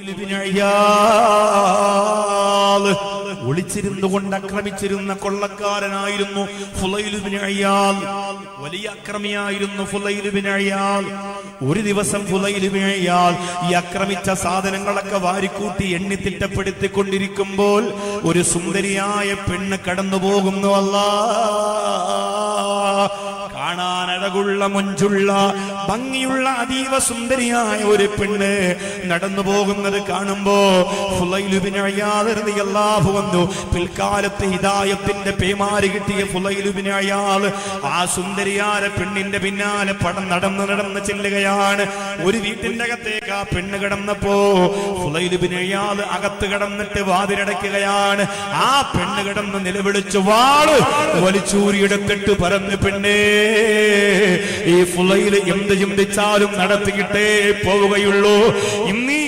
ഫുളൈൽ ഇബ്നു ഇയാദ് ഒളിച്ചിരുന്നു കൊണ്ട് ആക്രമിച്ചിരുന്ന കൊള്ളക്കാരനായിരുന്നു ഫുളൈൽ ഇബ്നു ഇയാദ്. വലിയ അക്രമിയായിരുന്നു ഫുളൈൽ ഇബ്നു ഇയാദ്. ഒരു ദിവസം ഫുളൈൽ ഇബ്നു ഇയാദ് ഈ ആക്രമിച്ച സാധനങ്ങളൊക്കെ വാരിക്കൂട്ടി എണ്ണി തിട്ടപ്പെടുത്തിക്കൊണ്ടിരിക്കുമ്പോൾ ഒരു സുന്ദരിയായ പെണ്ണ് കടന്നു പോകുന്നു. കാണാൻ അഴകുള്ള മൊഞ്ചുള്ള ഭംഗിയുള്ള അതീവ സുന്ദരിയായ ഒരു പെണ്ണ് നടന്നു പോകുന്നത് കാണുമ്പോ ഫുളൈൽ ഇബ്നു ഇയാദ് റളിയല്ലാഹു അൻഹു, പിൽക്കാലത്ത് ഹിദായത്തിന്റെ പേമാരി കിട്ടിയ ഫുളൈൽ ഇബ്നു ഇയാദ് ആ സുന്ദരിയായ പെണ്ണിന്റെ പിന്നാലെ നടന്ന് ചെല്ലുകയാണ്. ഒരു വീട്ടിന്റെ അകത്തേക്ക് ആ പെണ്ണ് കിടന്നപ്പോ ഫുളൈൽ ഇബ്നു ഇയാദ് അകത്ത് കിടന്നിട്ട് വാതിലടയ്ക്കുകയാണ്. ആ പെണ്ണ് കിടന്ന് നിലവിളിച്ചു വാള് വലിച്ചൂരിയെടുത്തിട്ട് പറഞ്ഞു, പെണ്ണേ, ഈ ഫുളൈൽ എന്ത് ചിന്തിച്ചാലും നടത്തിയിട്ടേ പോവുകയുള്ളൂ. ഇന്നീ